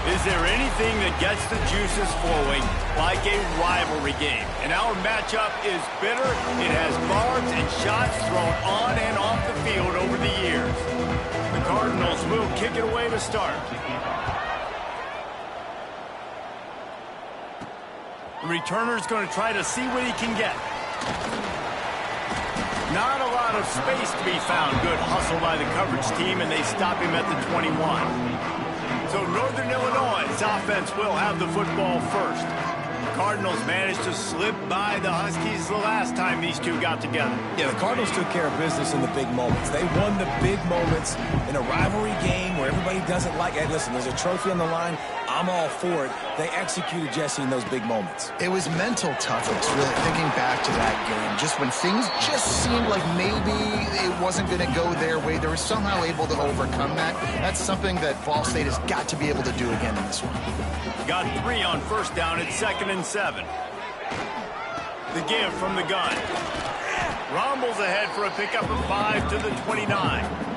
Is there anything that gets the juices flowing like a rivalry game? And our matchup is bitter. It has barbs and shots thrown on and off the field over the years. The Cardinals will kick it away to start. The returner's going to try to see what he can get. Not a lot of space to be found. Good hustle by the coverage team, and they stop him at the 21. So Northern Illinois' offense will have the football first. The Cardinals managed to slip by the Huskies the last time these two got together. Yeah, the Cardinals took care of business in the big moments. They won the big moments in a rivalry game where everybody doesn't like it. Hey, listen, there's a trophy on the line. I'm all for it. They executed, Jesse, in those big moments. It was mental toughness, really, thinking back to that game. Just when things just seemed like maybe it wasn't going to go their way, they were somehow able to overcome that. That's something that Ball State has got to be able to do again in this one. Got 3 on first down at 2nd and 7. The give from the gun. Rommel's ahead for a pickup of 5 to the 29.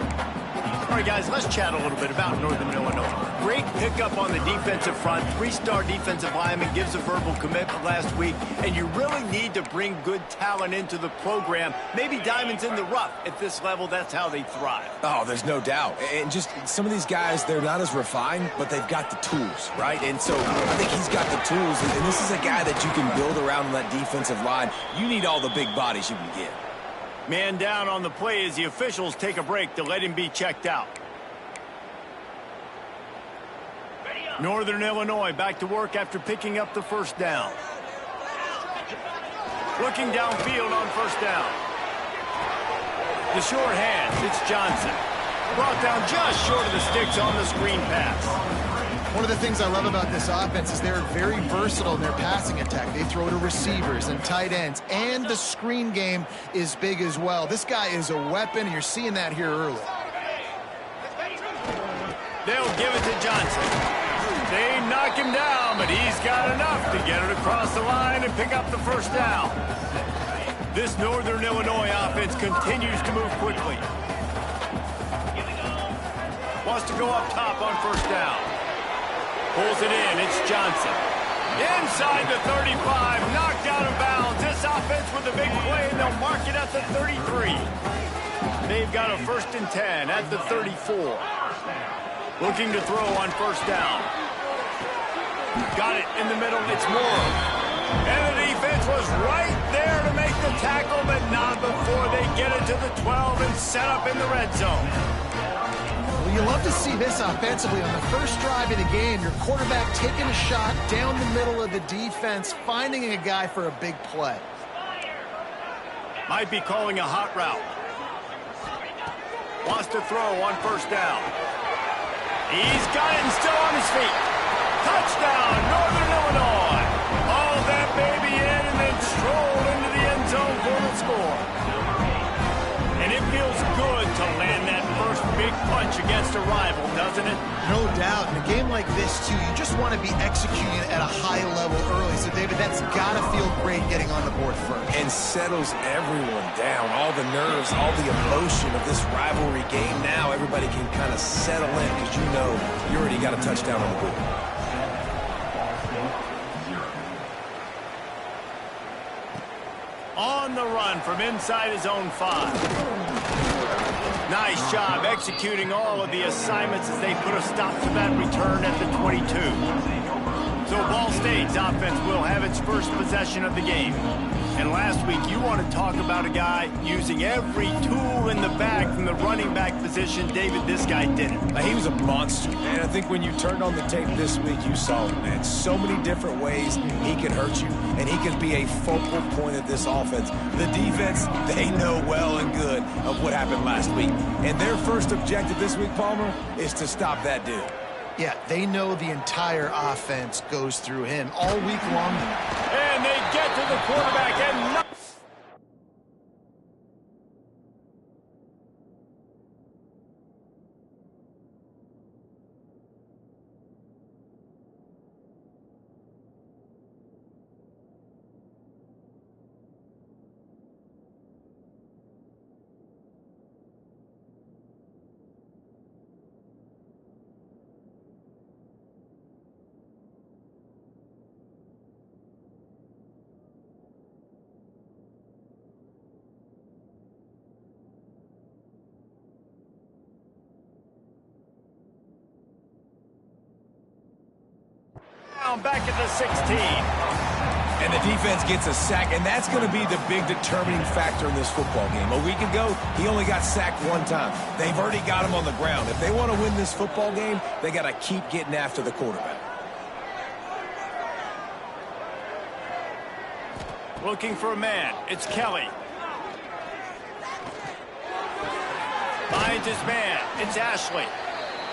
All right, guys, let's chat a little bit about Northern Illinois. Great pickup on the defensive front. 3-star defensive lineman gives a verbal commitment last week, and you really need to bring good talent into the program. Maybe diamonds in the rough. At this level, that's how they thrive. Oh, there's no doubt. And just some of these guys, they're not as refined, but they've got the tools, right? And so I think he's got the tools, and this is a guy that you can build around on that defensive line. You need all the big bodies you can get. Man down on the play as the officials take a break to let him be checked out. Northern Illinois back to work after picking up the first down. Looking downfield on first down. The short hands, it's Johnson. Brought down just short of the sticks on the screen pass. One of the things I love about this offense is they're very versatile in their passing attack. They throw to receivers and tight ends, and the screen game is big as well. This guy is a weapon, and you're seeing that here early. They'll give it to Johnson. They knock him down, but he's got enough to get it across the line and pick up the first down. This Northern Illinois offense continues to move quickly. Wants to go up top on first down. Pulls it in, it's Johnson. Inside the 35, knocked out of bounds. This offense with a big play, and they'll mark it at the 33. They've got a 1st and 10 at the 34. Looking to throw on first down. Got it in the middle, it's Moore. And the defense was right there to make the tackle, but not before they get it to the 12 and set up in the red zone. You love to see this offensively. On the first drive of the game, your quarterback taking a shot down the middle of the defense, finding a guy for a big play. Might be calling a hot route. Wants to throw on first down. He's got it and still on his feet. Touchdown, Northern Illinois. All that baby in and then stroll into the end zone for the score. And it feels good to land that first big punch against a rival, doesn't it? No doubt. In a game like this, too, you just want to be executing at a high level early. So, David, that's got to feel great getting on the board first. And settles everyone down. All the nerves, all the emotion of this rivalry game. Now everybody can kind of settle in because you know you already got a touchdown on the board. On the run from inside his own 5. Nice job executing all of the assignments as they put a stop to that return at the 22. So Ball State's offense will have its first possession of the game. And last week, you want to talk about a guy using every tool in the bag from the running back position. David, this guy did it. He was a monster, man. I think when you turned on the tape this week, you saw it, man. So many different ways he could hurt you, and he could be a focal point of this offense. The defense, they know well and good of what happened last week. And their first objective this week, Palmer, is to stop that dude. Yeah, they know the entire offense goes through him all week long. And they get to the quarterback and down back at the 16. And the defense gets a sack, and that's going to be the big determining factor in this football game. A week ago, he only got sacked one time. They've already got him on the ground. If they want to win this football game, they got to keep getting after the quarterback. Looking for a man. It's Kelly. Finds his man. It's Ashley.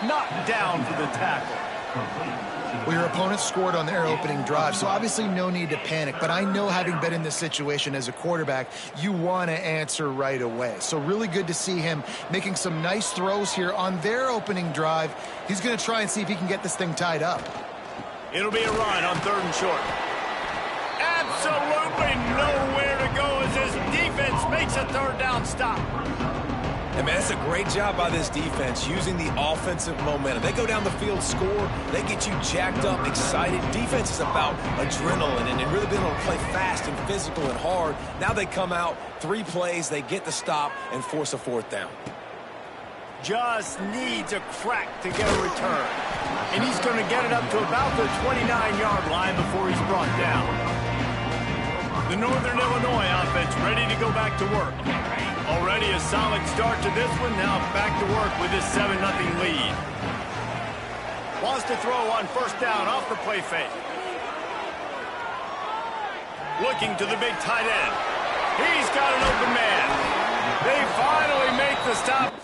Knocked down for the tackle. Well, your opponent scored on their opening drive, so obviously no need to panic. But I know, having been in this situation as a quarterback, you want to answer right away. So really good to see him making some nice throws here on their opening drive. He's going to try and see if he can get this thing tied up. It'll be a run on 3rd and short. Absolutely nowhere to go as his defense makes a 3rd down stop. And man, that's a great job by this defense using the offensive momentum. They go down the field, score, they get you jacked up, excited. Defense is about adrenaline and really being able to play fast and physical and hard. Now they come out, 3 plays, they get the stop and force a 4th down. Just needs a crack to get a return. And he's going to get it up to about the 29-yard line before he's brought down. The Northern Illinois offense ready to go back to work. Already a solid start to this one. Now back to work with this 7-0 lead. Wants to throw on 1st down off the play fake. Looking to the big tight end. He's got an open man. They finally make the stop.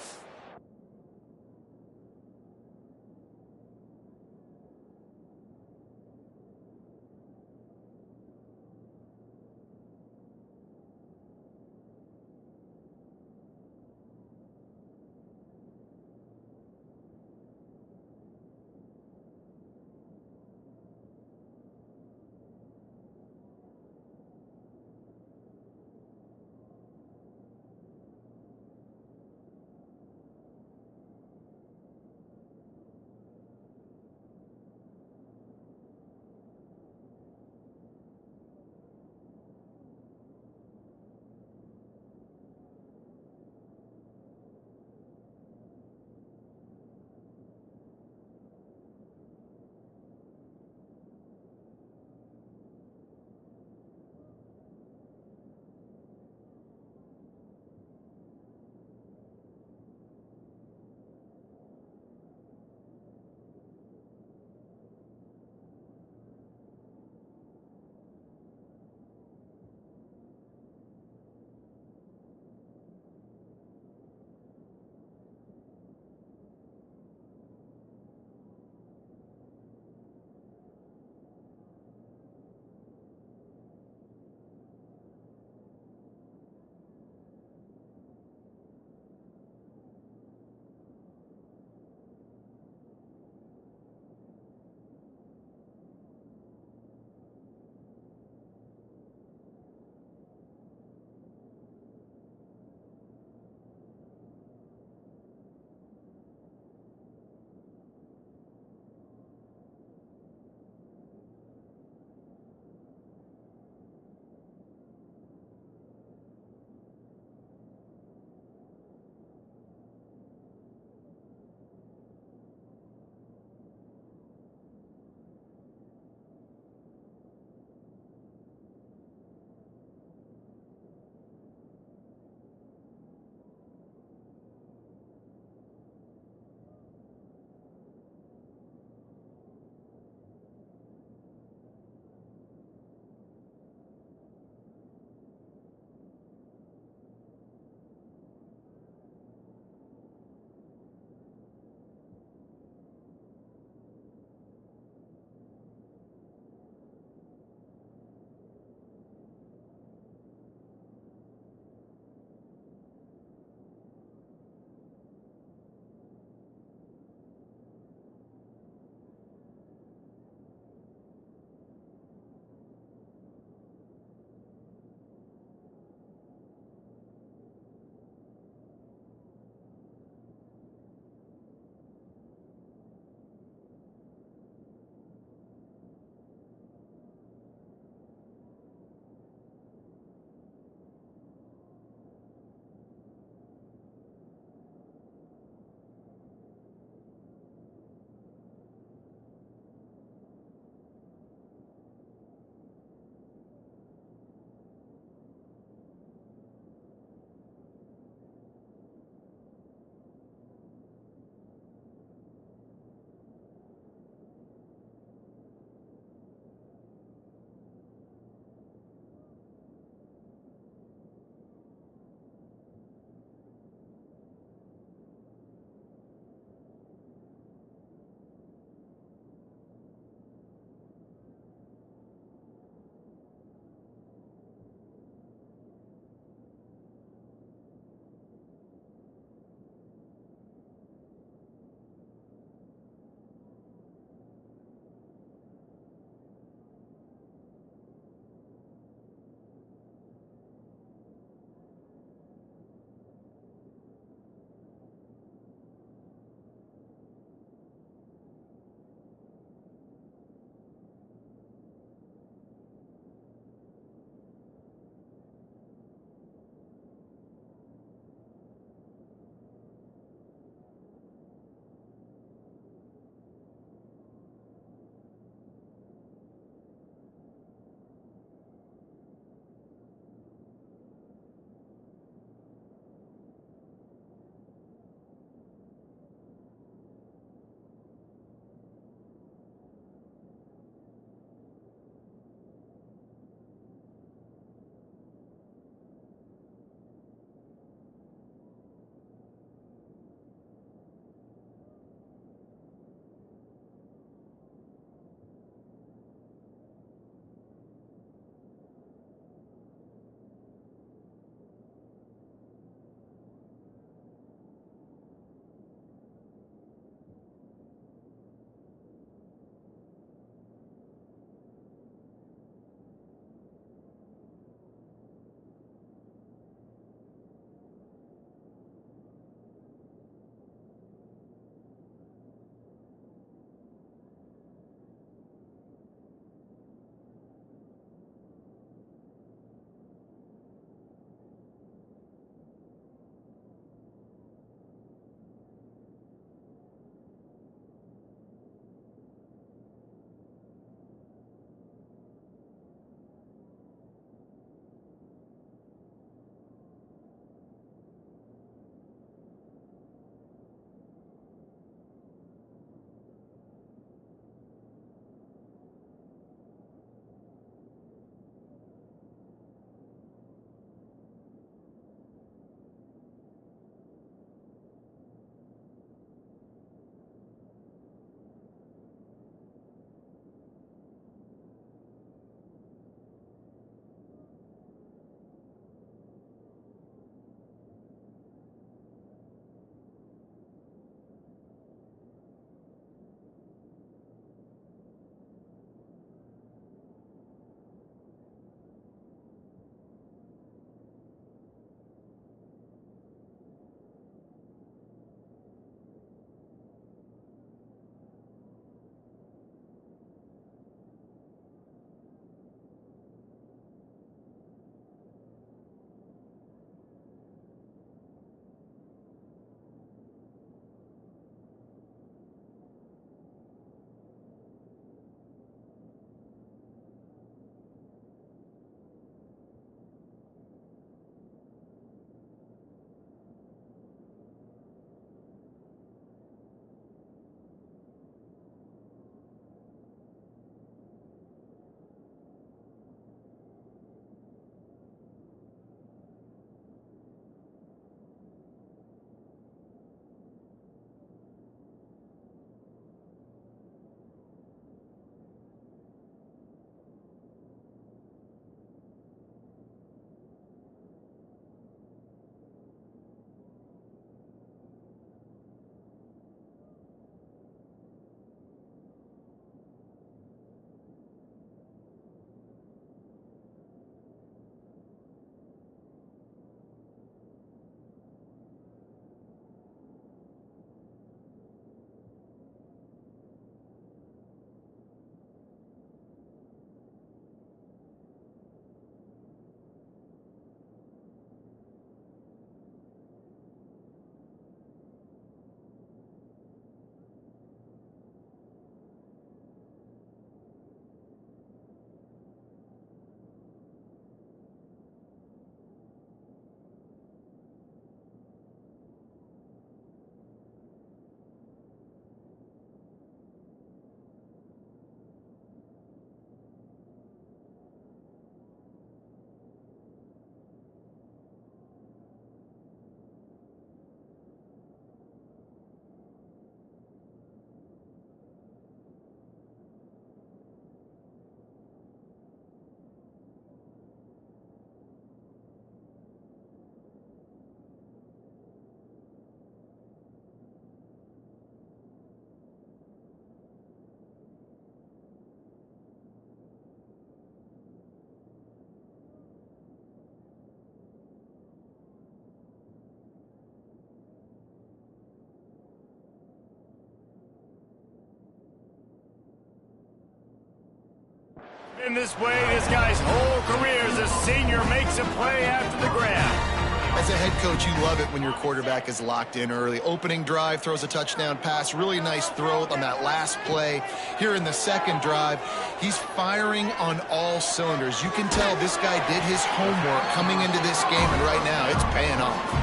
In this way, this guy's whole career as a senior makes a play after the grab. As a head coach, you love it when your quarterback is locked in early. Opening drive, throws a touchdown pass, really nice throw on that last play. Here in the second drive, he's firing on all cylinders. You can tell this guy did his homework coming into this game, and right now it's paying off.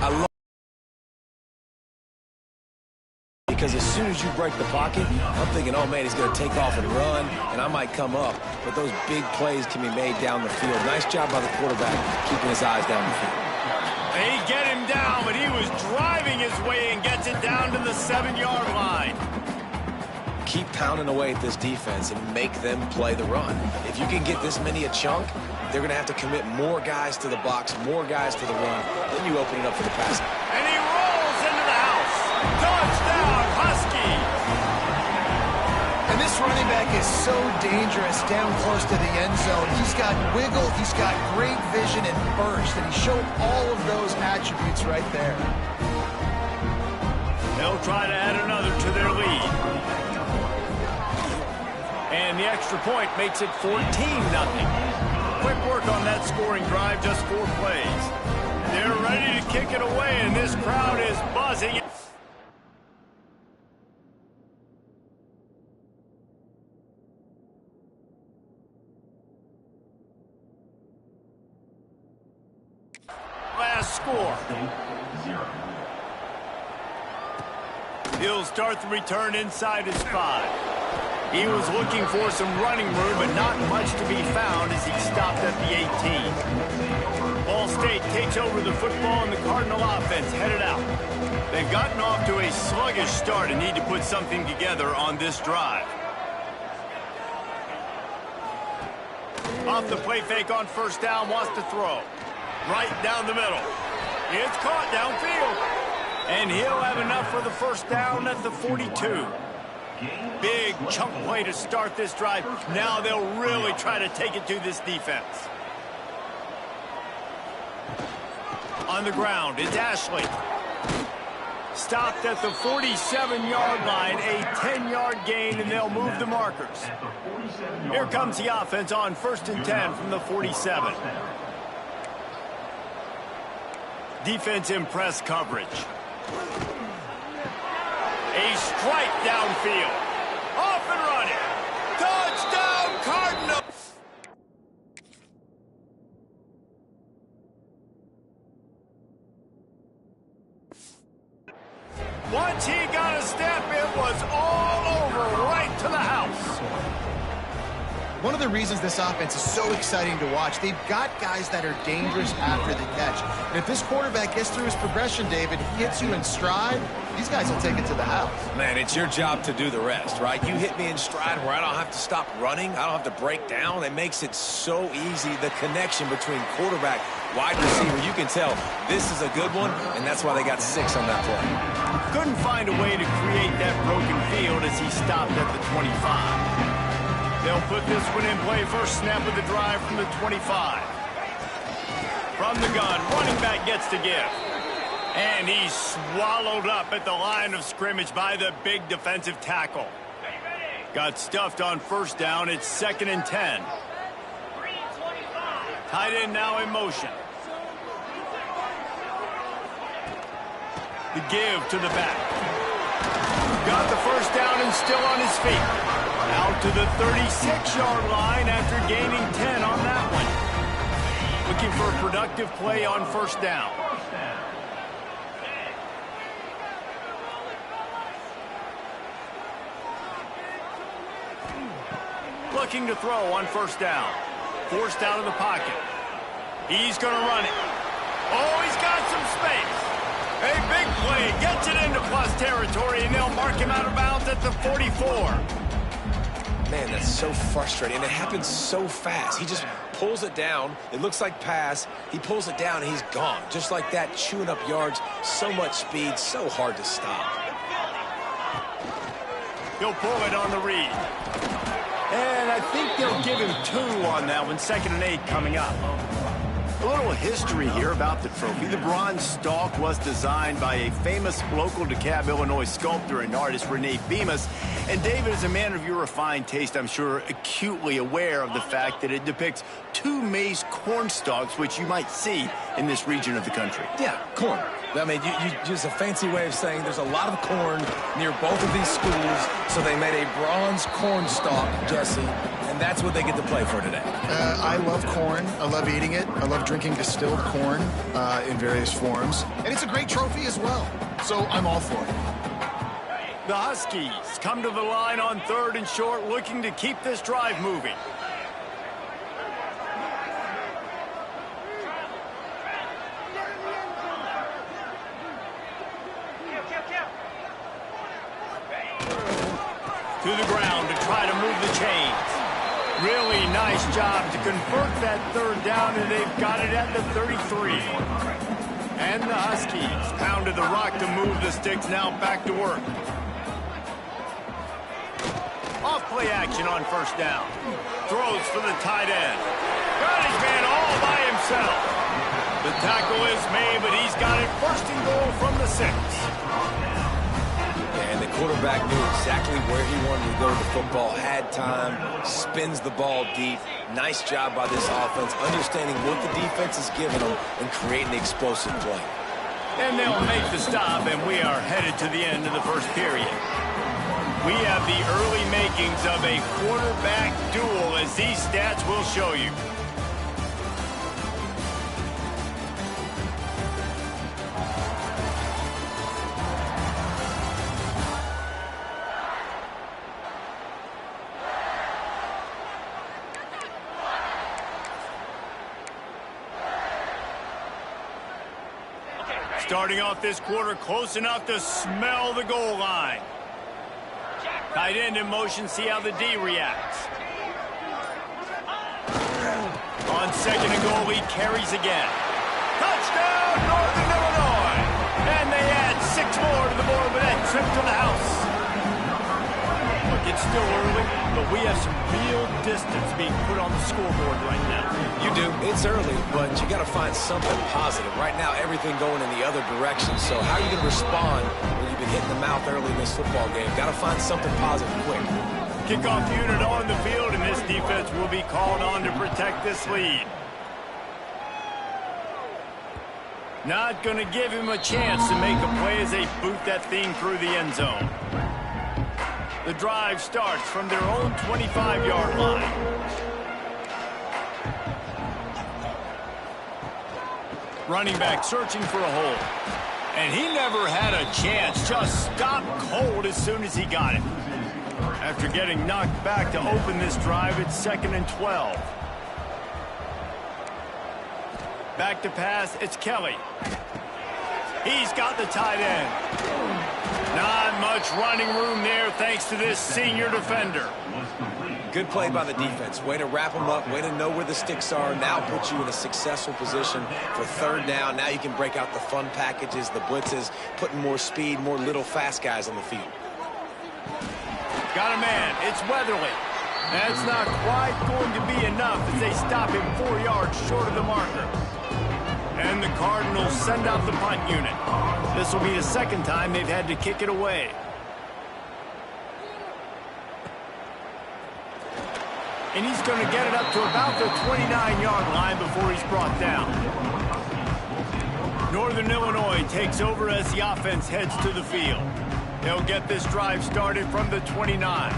I love because as soon as you break the pocket, I'm thinking, oh, man, he's going to take off and run, and I might come up. But those big plays can be made down the field. Nice job by the quarterback keeping his eyes down the field. They get him down, but he was driving his way and gets it down to the 7-yard line. Keep pounding away at this defense and make them play the run. If you can get this many a chunk, they're going to have to commit more guys to the box, more guys to the run. Then you open it up for the pass. And he rolls into the house. Touchdown, Husky. And this running back is so dangerous down close to the end zone. He's got wiggle, he's got great vision and burst, and he showed all of those attributes right there. They'll try to add another to their lead. And the extra point makes it 14-0. Quick work on that scoring drive, just 4 plays. They're ready to kick it away, and this crowd is buzzing. Last score. He'll start the return inside his 5. He was looking for some running room, but not much to be found as he stopped at the 18. Ball State takes over the football, and the Cardinal offense headed out. They've gotten off to a sluggish start and need to put something together on this drive. Off the play fake on first down, wants to throw. Right down the middle. It's caught downfield. And he'll have enough for the first down at the 42. Big chunk play to start this drive. Now they'll really try to take it to this defense. On the ground, it's Ashley. Stopped at the 47-yard line, a 10-yard gain, and they'll move the markers. Here comes the offense on 1st and 10 from the 47. Defense in press coverage. A strike downfield. Off and running. Touchdown, Cardinals! Once he got a step, it was all over, right to the house. One of the reasons this offense is so exciting to watch, they've got guys that are dangerous after the catch. And if this quarterback gets through his progression, David, he hits you in stride, these guys will take it to the house. Man, it's your job to do the rest, right? You hit me in stride where I don't have to stop running. I don't have to break down. It makes it so easy, the connection between quarterback, wide receiver. You can tell this is a good one, and that's why they got 6 on that play. Couldn't find a way to create that broken field as he stopped at the 25. They'll put this one in play. First snap of the drive from the 25. From the gun, running back gets to give. And he's swallowed up at the line of scrimmage by the big defensive tackle. Got stuffed on first down. It's 2nd and 10. Tight end now in motion. The give to the back. Got the first down and still on his feet. Out to the 36-yard line after gaining 10 on that one. Looking for a productive play on first down. Looking to throw on first down. Forced out of the pocket. He's going to run it. Oh, he's got some space. A big play. Gets it into plus territory, and they'll mark him out of bounds at the 44. Man, that's so frustrating, and it happens so fast. He just pulls it down. It looks like pass. He pulls it down, and he's gone. Just like that, chewing up yards. So much speed, so hard to stop. He'll pull it on the read. And I think they'll give him 2 on that one. 2nd and 8 coming up. A little history here about the trophy. The bronze stalk was designed by a famous local DeKalb, Illinois sculptor and artist, Renee Bemis. And David, as a man of your refined taste, I'm sure acutely aware of the fact that it depicts 2 maize corn stalks, which you might see in this region of the country. Yeah, corn. I mean, you just a fancy way of saying there's a lot of corn near both of these schools, so they made a bronze corn stalk, Jesse, and that's what they get to play for today. I love corn. I love eating it. I love drinking distilled corn in various forms. And it's a great trophy as well, so I'm all for it. The Huskies come to the line on 3rd and short, looking to keep this drive moving. To the ground to try to move the chains. Really nice job to convert that 3rd down, and they've got it at the 33. And the Huskies pounded the rock to move the sticks, now back to work. Off play action on 1st down. Throws for the tight end. Got his man all by himself. The tackle is made, but he's got it 1st and goal from the 6. And the quarterback knew exactly where he wanted to go with the football, had time, spins the ball deep. Nice job by this offense, understanding what the defense is giving them and creating the explosive play. And they'll make the stop, and we are headed to the end of the 1st period. We have the early makings of a quarterback duel, as these stats will show you. Starting off this quarter close enough to smell the goal line. Tight end in motion, see how the D reacts. On 2nd and goal, he carries again. Touchdown, Northern Illinois! And they add 6 more to the board with that trip to the house. Look, it's still early, but we have some real distance being put on the scoreboard right now. You do. It's early, but you got to find something positive. Right now, everything going in the other direction. So how are you going to respond when you've been hitting the mouth early in this football game? Got to find something positive quick. Kickoff unit on the field, and this defense will be called on to protect this lead. Not going to give him a chance to make a play as they boot that thing through the end zone. The drive starts from their own 25-yard line. Running back searching for a hole. And he never had a chance. Just stopped cold as soon as he got it. After getting knocked back to open this drive, it's 2nd and 12. Back to pass, it's Kelly. He's got the tight end. Not much running room there thanks to this senior defender. Good play by the defense. Way to wrap them up, way to know where the sticks are. Now put you in a successful position for 3rd down. Now you can break out the fun packages, the blitzes, putting more speed, more little fast guys on the field. Got a man. It's Weatherly. That's not quite going to be enough as they stop him 4 yards short of the marker. And the Cardinals send out the punt unit. This will be the 2nd time they've had to kick it away. And he's going to get it up to about the 29-yard line before he's brought down. Northern Illinois takes over as the offense heads to the field. They'll get this drive started from the 29.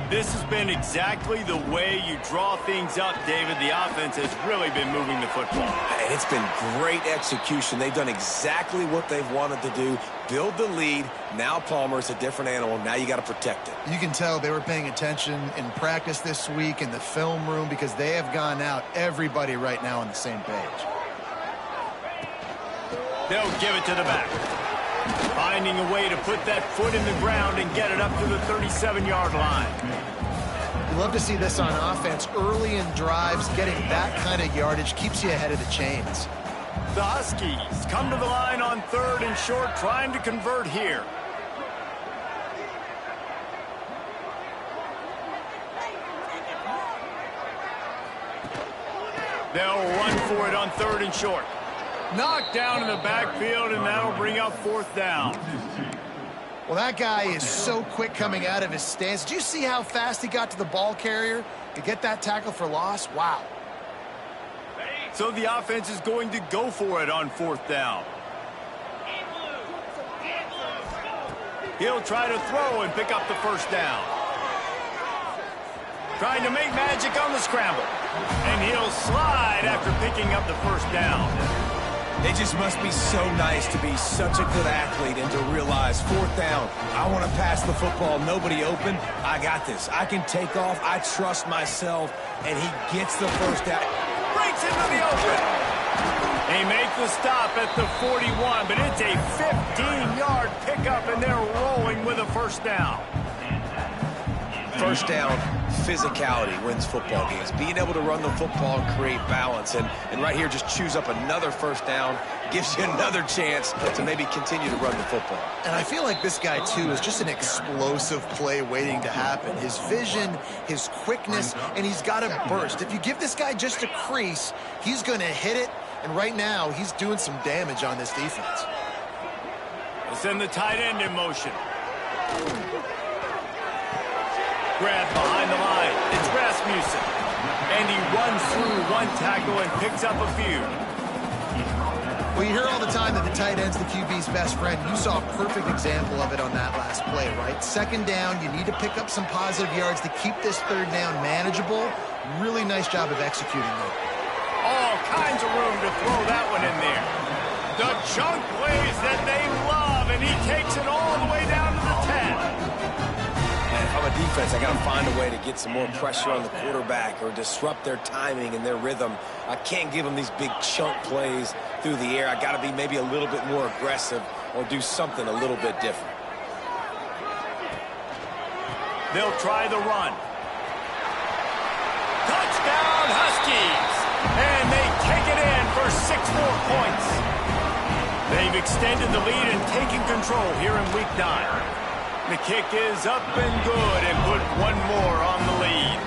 This has been exactly the way you draw things up, David. The offense has really been moving the football. And it's been great execution. They've done exactly what they've wanted to do. Build the lead. Now Palmer's a different animal. Now you got to protect it. You can tell they were paying attention in practice this week in the film room because they have gone out, everybody right now on the same page. They'll give it to the back. Finding a way to put that foot in the ground and get it up to the 37-yard line. You love to see this on offense. Early in drives, getting that kind of yardage keeps you ahead of the chains. The Huskies come to the line on 3rd and short, trying to convert here. They'll run for it on 3rd and short. Knocked down in the backfield, and that'll bring up 4th down. Well, that guy is so quick coming out of his stance. Did you see how fast he got to the ball carrier to get that tackle for loss? Wow. So the offense is going to go for it on 4th down. He'll try to throw and pick up the 1st down. Trying to make magic on the scramble. And he'll slide after picking up the 1st down. It just must be so nice to be such a good athlete and to realize 4th down, I want to pass the football, nobody open, I got this. I can take off, I trust myself, and he gets the 1st down. Breaks into the open. They make the stop at the 41, but it's a 15-yard pickup, and they're rolling with a 1st down. 1st down, physicality wins football games. Being able to run the football and create balance. And right here, just choose up another 1st down, gives you another chance to maybe continue to run the football. And I feel like this guy, too, is just an explosive play waiting to happen. His vision, his quickness, and he's got a burst. If you give this guy just a crease, he's going to hit it. And right now, he's doing some damage on this defense. They send the tight end in motion. Grab behind the line. It's Rasmussen. And he runs through one tackle and picks up a few. Well, you hear all the time that the tight end's the QB's best friend. You saw a perfect example of it on that last play, right? 2nd down, you need to pick up some positive yards to keep this 3rd down manageable. Really nice job of executing that. All kinds of room to throw that one in there. The chunk plays that they love, and he takes it all the way down to the 10. And if I'm a defense, I got to find a way to get some more pressure on the quarterback or disrupt their timing and their rhythm. I can't give them these big chunk plays through the air. I got to be maybe a little bit more aggressive or do something a little bit different. They'll try the run. Touchdown, Huskies! And they take it in for 6 more points. They've extended the lead and taken control here in Week 9. The kick is up and good and put one more on the lead.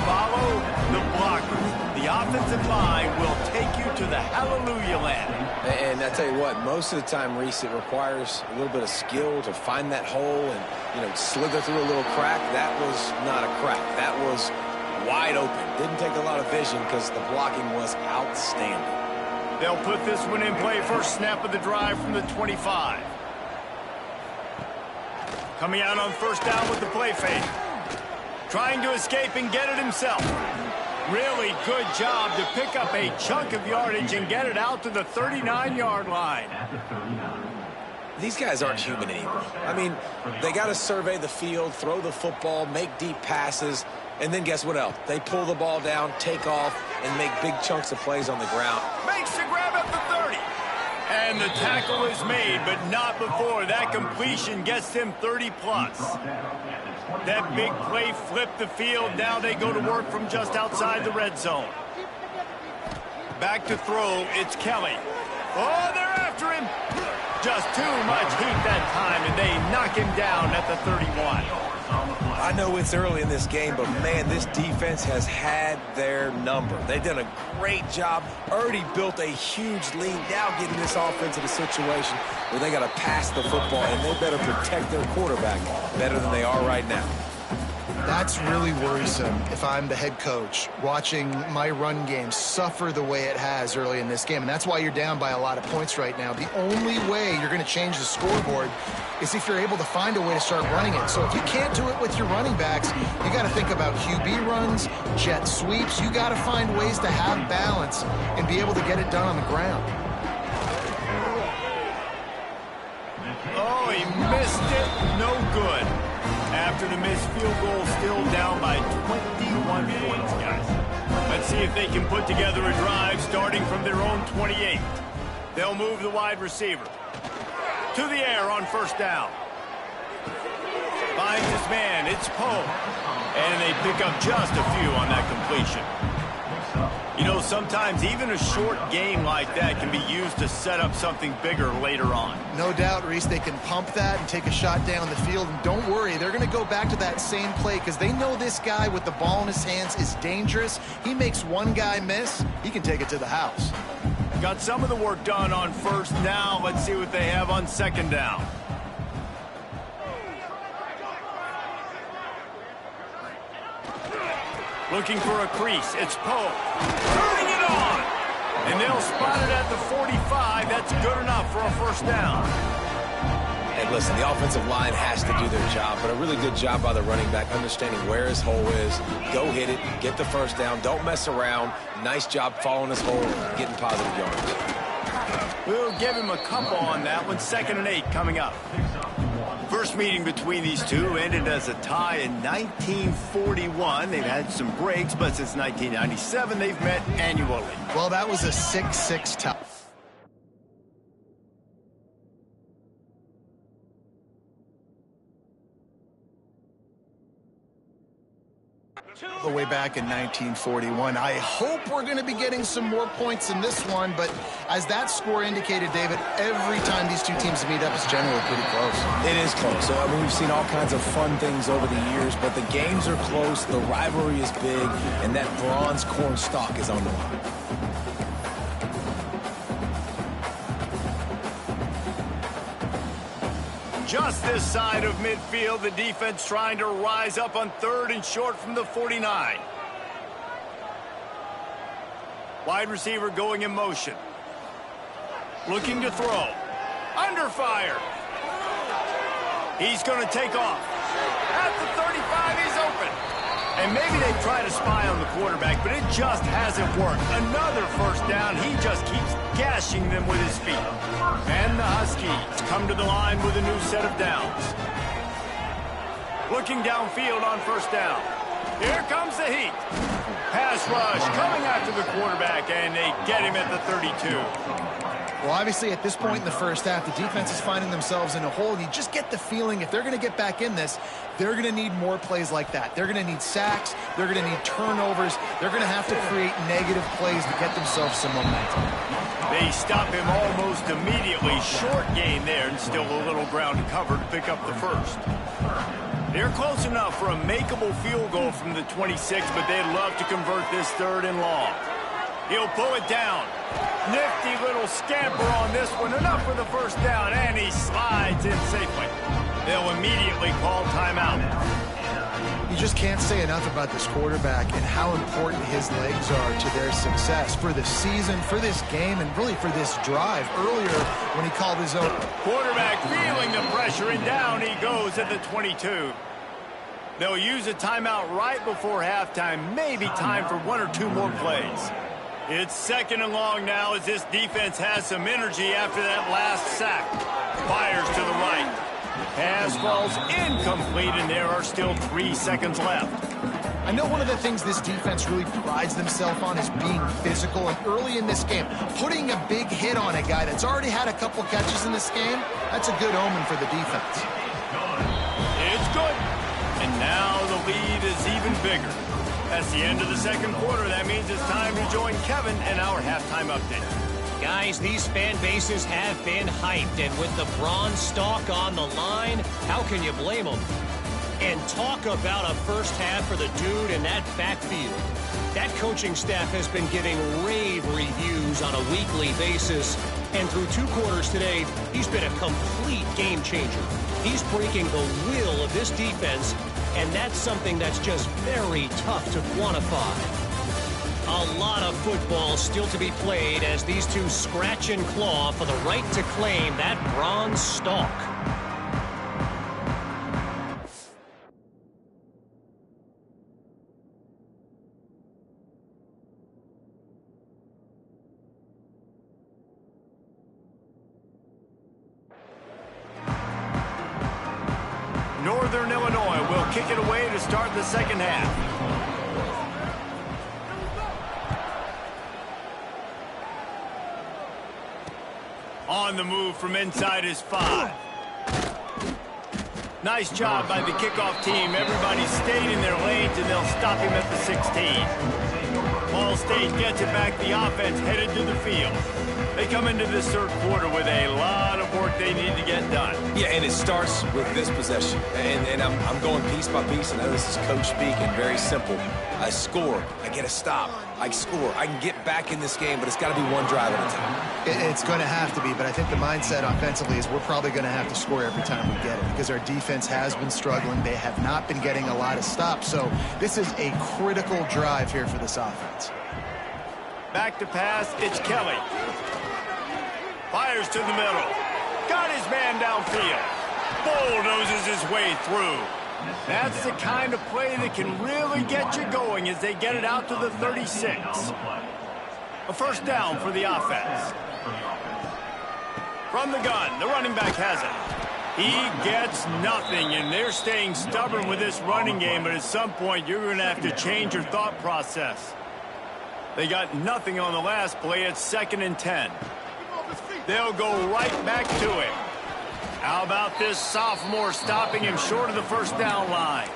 Follow the blockers. The offensive line will take you to the hallelujah land. And I tell you what, most of the time, Reese, it requires a little bit of skill to find that hole and, slither through a little crack. That was not a crack. That was wide open. Didn't take a lot of vision because the blocking was outstanding. They'll put this one in play. First snap of the drive from the 25. Coming out on 1st down with the play fake. Trying to escape and get it himself. Really good job to pick up a chunk of yardage and get it out to the 39-yard line. These guys aren't human anymore. I mean, they got to survey the field, throw the football, make deep passes, and then guess what else? They pull the ball down, take off, and make big chunks of plays on the ground. Makes the grab at the 30. And the tackle is made, but not before that completion gets them 30-plus. That big play flipped the field. Now they go to work from just outside the red zone. Back to throw, it's Kelly. Oh, they're after him. Just too much heat that time, and they knock him down at the 31. I know it's early in this game, but, man, this defense has had their number. They've done a great job, already built a huge lead, now getting this offense in a situation where they got to pass the football, and they better protect their quarterback better than they are right now. That's really worrisome if I'm the head coach, watching my run game suffer the way it has early in this game. And that's why you're down by a lot of points right now. The only way you're going to change the scoreboard is if you're able to find a way to start running it. So if you can't do it with your running backs, you got to think about QB runs, jet sweeps. You got to find ways to have balance and be able to get it done on the ground. Oh, he missed it. No good. After the missed field goal, still down by 21 points, guys. Let's see if they can put together a drive starting from their own 28. They'll move the wide receiver. To the air on 1st down. Finds his man, it's Poe. And they pick up just a few on that completion. You know, sometimes even a short game like that can be used to set up something bigger later on. No doubt, Reese, they can pump that and take a shot down the field. And don't worry, they're going to go back to that same play because they know this guy with the ball in his hands is dangerous. He makes one guy miss, he can take it to the house. Got some of the work done on first down. Let's see what they have on second down. Looking for a crease. It's Poe. Turning it on. And they'll spot it at the 45. That's good enough for a first down. And listen, the offensive line has to do their job, but a really good job by the running back, understanding where his hole is. Go hit it, get the first down, don't mess around. Nice job following his hole, getting positive yards. We'll give him a couple on that one. 2nd and 8 coming up. First meeting between these two ended as a tie in 1941. They've had some breaks, but since 1997, they've met annually. Well, that was a 6-6 tie. The way back in 1941. I hope we're going to be getting some more points in this one, but as that score indicated, David, every time these two teams meet up, it's generally pretty close. It is close. I mean, we've seen all kinds of fun things over the years, but the games are close, the rivalry is big, and that bronze corn stalk is on the line. Just this side of midfield, the defense trying to rise up on 3rd and short from the 49. Wide receiver going in motion. Looking to throw. Under fire. He's going to take off. At the 35, he's open. And maybe they try to spy on the quarterback, but it just hasn't worked. Another first down. He just keeps gashing them with his feet. And the Huskies come to the line with a new set of downs. Looking downfield on first down. Here comes the heat. Pass rush coming after the quarterback, and they get him at the 32. Well, obviously, at this point in the first half, the defense is finding themselves in a hole. You just get the feeling if they're going to get back in this, they're going to need more plays like that. They're going to need sacks. They're going to need turnovers. They're going to have to create negative plays to get themselves some momentum. They stop him almost immediately. Short gain there, and still a little ground to cover to pick up the first. They're close enough for a makeable field goal from the 26, but they'd love to convert this 3rd and long. He'll pull it down. Nifty little scamper on this one. Enough for the first down, and he slides in safely. They'll immediately call timeout. You just can't say enough about this quarterback and how important his legs are to their success for the season, for this game, and really for this drive. Earlier, when he called his own. Quarterback feeling the pressure, and down he goes at the 22. They'll use a timeout right before halftime. Maybe time for 1 or 2 more plays. It's 2nd and long now as this defense has some energy after that last sack. Fires to the right. Pass falls incomplete, and there are still 3 seconds left. I know one of the things this defense really prides themselves on is being physical, and early in this game, putting a big hit on a guy that's already had a couple catches in this game, that's a good omen for the defense. It's good. And now the lead is even bigger. That's the end of the 2nd quarter. That means it's time to join Kevin and our halftime update. Guys, these fan bases have been hyped, and with the bronze stalk on the line, how can you blame them? And talk about a first half for the dude in that backfield. That coaching staff has been giving rave reviews on a weekly basis, and through 2 quarters today, he's been a complete game changer. He's breaking the will of this defense, and that's something that's just very tough to quantify. A lot of football still to be played as these two scratch and claw for the right to claim that bronze stalk. Northern Illinois will kick it away to start the 2nd half. On the move from inside his 5. Nice job by the kickoff team. Everybody stayed in their lanes, and they'll stop him at the 16. Ball State gets it back. The offense headed to the field. They come into this third quarter with a lot of work they need to get done. Yeah, and it starts with this possession. And I'm going piece by piece. I know this is coach speaking, very simple. I score, I get a stop, I score. I can get back in this game, but it's got to be one drive at a time. It's going to have to be, but I think the mindset offensively is we're probably going to have to score every time we get it because our defense has been struggling. They have not been getting a lot of stops. So this is a critical drive here for this offense. Back to pass, it's Kelly. Fires to the middle. Got his man downfield. Bulldozes his way through. That's the kind of play that can really get you going as they get it out to the 36. A first down for the offense. From the gun, the running back has it. He gets nothing, and they're staying stubborn with this running game, but at some point you're going to have to change your thought process. They got nothing on the last play. It's 2nd and 10. They'll go right back to it. How about this sophomore stopping him short of the first down line?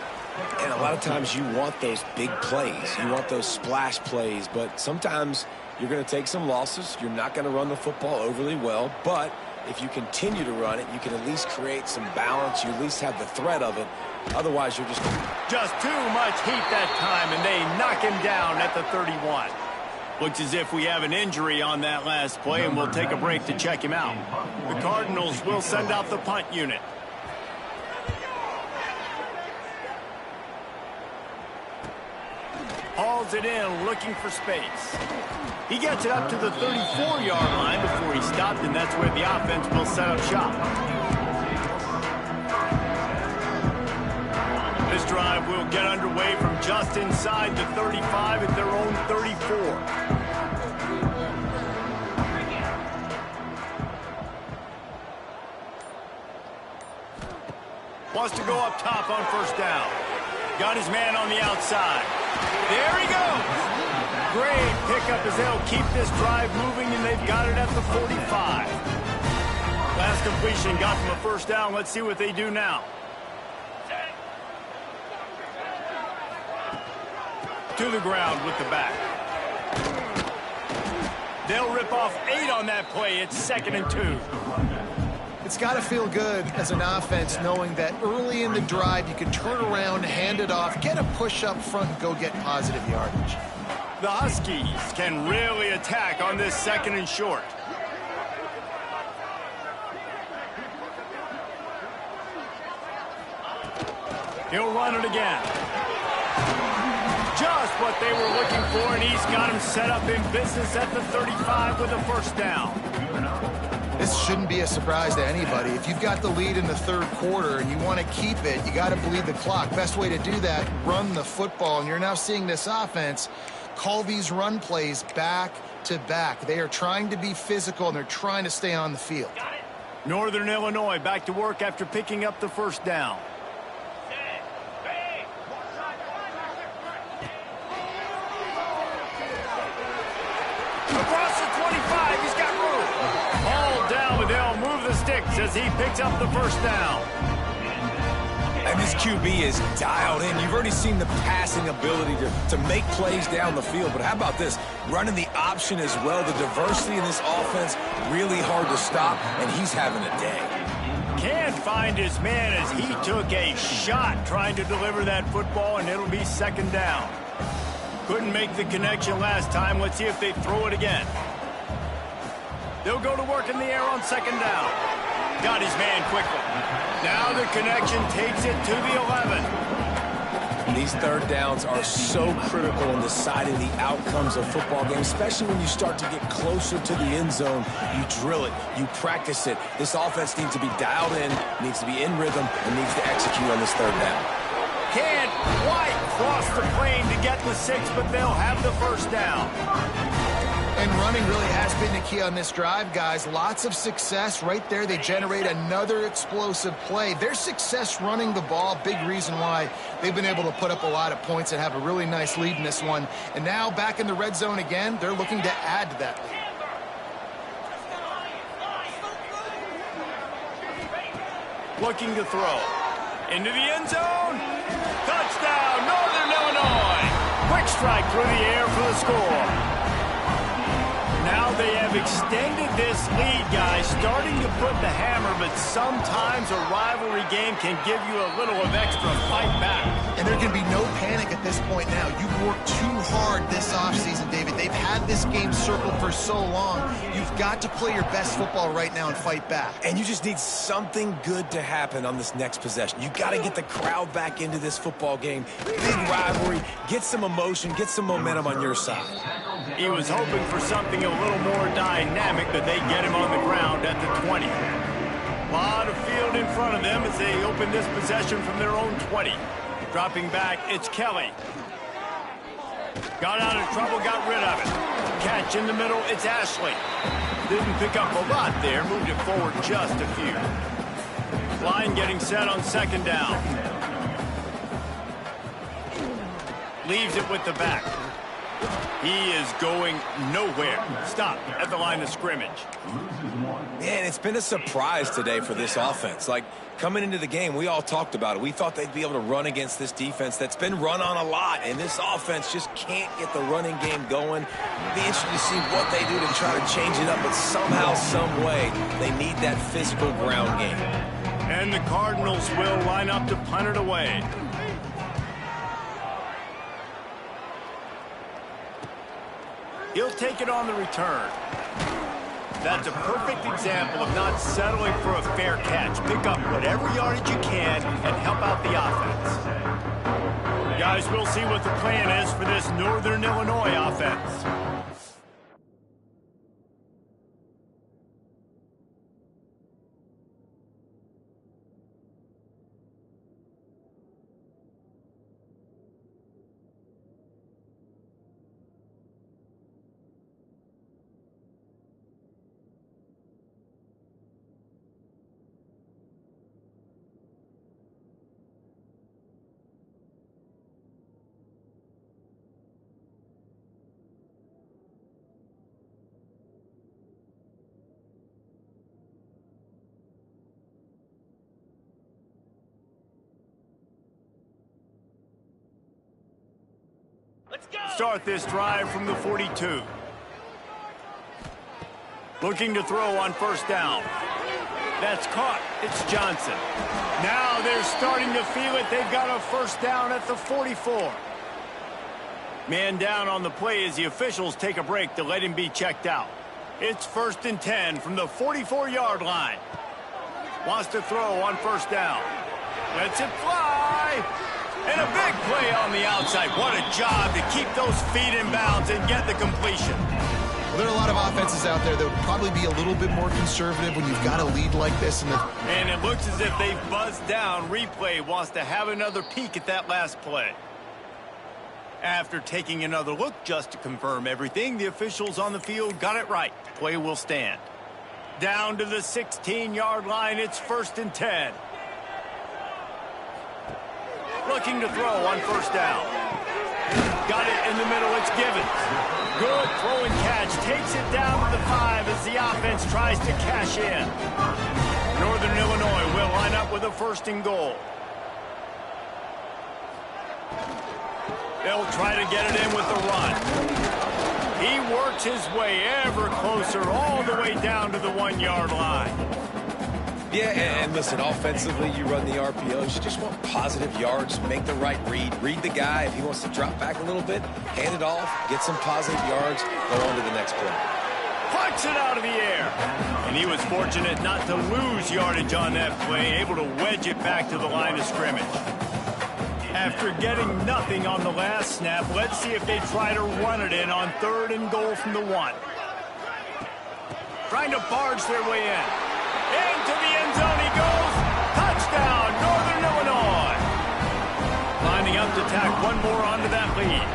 And a lot of times you want those big plays. You want those splash plays, but sometimes you're going to take some losses. You're not going to run the football overly well, but if you continue to run it, you can at least create some balance. You at least have the threat of it. Otherwise, you're just too much heat that time, and they knock him down at the 31. Looks as if we have an injury on that last play, and we'll take a break to check him out. The Cardinals will send out the punt unit. Hauls it in, looking for space. He gets it up to the 34-yard line before he stopped, and that's where the offense will set up shop. This drive will get underway from just inside the 35 at their own 34. Wants to go up top on first down. Got his man on the outside. There he goes. Great pickup as they'll keep this drive moving, and they've got it at the 45. Last completion got them a first down. Let's see what they do now. To the ground with the back. They'll rip off 8 on that play. It's 2nd and 2. It's got to feel good as an offense knowing that early in the drive you can turn around, hand it off, get a push up front, and go get positive yardage. The Huskies can really attack on this 2nd and short. He'll run it again. Just what they were looking for, and he's got him set up in business at the 35 with a first down. This shouldn't be a surprise to anybody. If you've got the lead in the third quarter and you want to keep it, you got to bleed the clock. Best way to do that, run the football. And you're now seeing this offense call these run plays back to back. They are trying to be physical, and they're trying to stay on the field. Northern Illinois back to work after picking up the first down. Across the 25, he's got room. All down, but they'll move the sticks as he picks up the first down. And this QB is dialed in. You've already seen the passing ability to make plays down the field. But how about this? Running the option as well. The diversity in this offense, really hard to stop, and he's having a day. Can't find his man as he took a shot trying to deliver that football, and it'll be 2nd down. Couldn't make the connection last time. Let's see if they throw it again. They'll go to work in the air on 2nd down. Got his man quickly. Now the connection takes it to the 11. These third downs are so critical in deciding the outcomes of football games, especially when you start to get closer to the end zone. You drill it, you practice it. This offense needs to be dialed in, needs to be in rhythm, and needs to execute on this third down. Can't quite cross the plane to get the 6, but they'll have the first down. And running really has been the key on this drive, guys. Lots of success right there. They generate another explosive play. Their success running the ball, big reason why they've been able to put up a lot of points and have a really nice lead in this one. And now back in the red zone again, they're looking to add to that lead. Looking to throw. Into the end zone. Touchdown, Northern Illinois. Quick strike through the air for the score. Well, they have extended this lead, guys, starting to put the hammer, but sometimes a rivalry game can give you a little of extra fight back. And there can be no panic at this point now. You've worked too hard this offseason, David. They've had this game circled for so long. You've got to play your best football right now and fight back. And you just need something good to happen on this next possession. You got to get the crowd back into this football game. Big rivalry, get some emotion, get some momentum on your side. He was hoping for something a little more dynamic, but they get him on the ground at the 20. A lot of field in front of them as they open this possession from their own 20. Dropping back, it's Kelly. Got out of trouble, got rid of it. Catch in the middle, it's Ashley. Didn't pick up a lot there, moved it forward just a few. Line getting set on second down. Leaves it with the back. He is going nowhere. Stop at the line of scrimmage. Man, it's been a surprise today for this offense. Like, coming into the game, we all talked about it. We thought they'd be able to run against this defense that's been run on a lot, and this offense just can't get the running game going. It'll be interesting to see what they do to try to change it up, but somehow, some way, they need that physical ground game. And the Cardinals will line up to punt it away. He'll take it on the return. That's a perfect example of not settling for a fair catch. Pick up whatever yardage you can and help out the offense. Guys, we'll see what the plan is for this Northern Illinois offense. Start this drive from the 42. Looking to throw on first down. That's caught. It's Johnson. Now they're starting to feel it. They've got a first down at the 44. Man down on the play as the officials take a break to let him be checked out. It's 1st and 10 from the 44-yard line. Wants to throw on first down. Lets it fly. And a big play on the outside. What a job to keep those feet in bounds and get the completion. Well, there are a lot of offenses out there that would probably be a little bit more conservative when you've got a lead like this. And it looks as if they've buzzed down. Replay wants to have another peek at that last play. After taking another look just to confirm everything, the officials on the field got it right. Play will stand. Down to the 16-yard line, it's 1st and 10. Looking to throw on first down. Got it in the middle, it's Givens. Good throw and catch, takes it down to the 5 as the offense tries to cash in. Northern Illinois will line up with a 1st and goal. They'll try to get it in with the run. He works his way ever closer all the way down to the 1-yard line. Yeah, and listen, offensively, you run the RPOs. You just want positive yards, make the right read. Read the guy. If he wants to drop back a little bit, hand it off, get some positive yards, go on to the next play. Puts it out of the air. And he was fortunate not to lose yardage on that play, able to wedge it back to the line of scrimmage. After getting nothing on the last snap, let's see if they try to run it in on 3rd and goal from the 1. Trying to barge their way in. Into the end zone he goes. Touchdown, Northern Illinois. Lining up to tack one more onto that lead.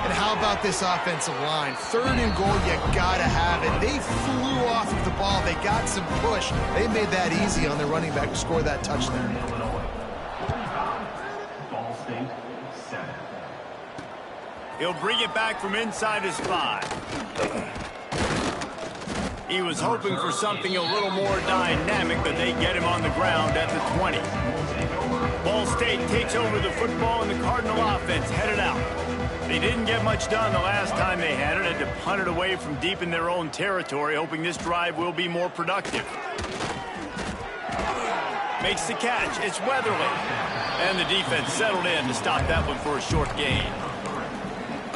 And how about this offensive line? 3rd and goal, you gotta have it. They flew off of the ball. They got some push. They made that easy on their running back to score that touchdown. He'll bring it back from inside his 5. He was hoping for something a little more dynamic, but they get him on the ground at the 20. Ball State takes over the football, and the Cardinal offense headed out. They didn't get much done the last time they had it. Had to punt it away from deep in their own territory, hoping this drive will be more productive. Makes the catch. It's Weatherly. And the defense settled in to stop that one for a short gain.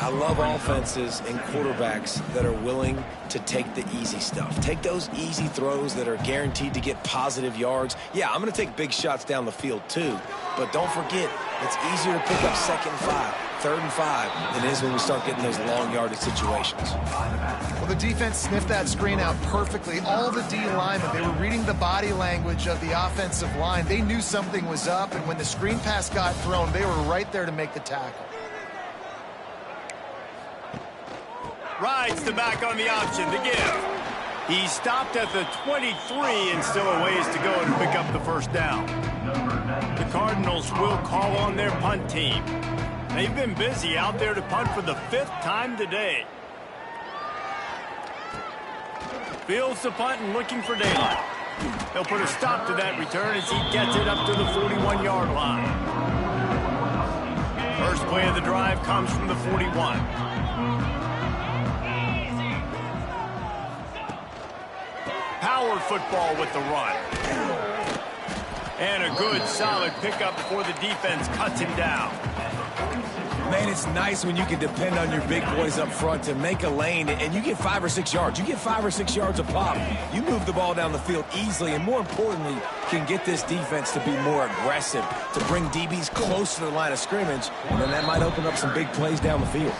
I love offenses and quarterbacks that are willing to take the easy stuff. Take those easy throws that are guaranteed to get positive yards. Yeah, I'm going to take big shots down the field too. But don't forget, it's easier to pick up 2nd and 5, 3rd and 5 than it is when we start getting those long yardage situations. Well, the defense sniffed that screen out perfectly. All the D linemen, they were reading the body language of the offensive line. They knew something was up, and when the screen pass got thrown, they were right there to make the tackle. Rides the back on the option to give. He stopped at the 23 and still a ways to go to pick up the first down. The Cardinals will call on their punt team. They've been busy out there to punt for the 5th time today. Fields the punt and looking for daylight. They'll put a stop to that return as he gets it up to the 41-yard line. First play of the drive comes from the 41. Power football with the run. And a good, solid pickup before the defense cuts him down. Man, it's nice when you can depend on your big boys up front to make a lane, and you get 5 or 6 yards. You get 5 or 6 yards a pop. You move the ball down the field easily, and more importantly, can get this defense to be more aggressive, to bring DBs close to the line of scrimmage, and then that might open up some big plays down the field.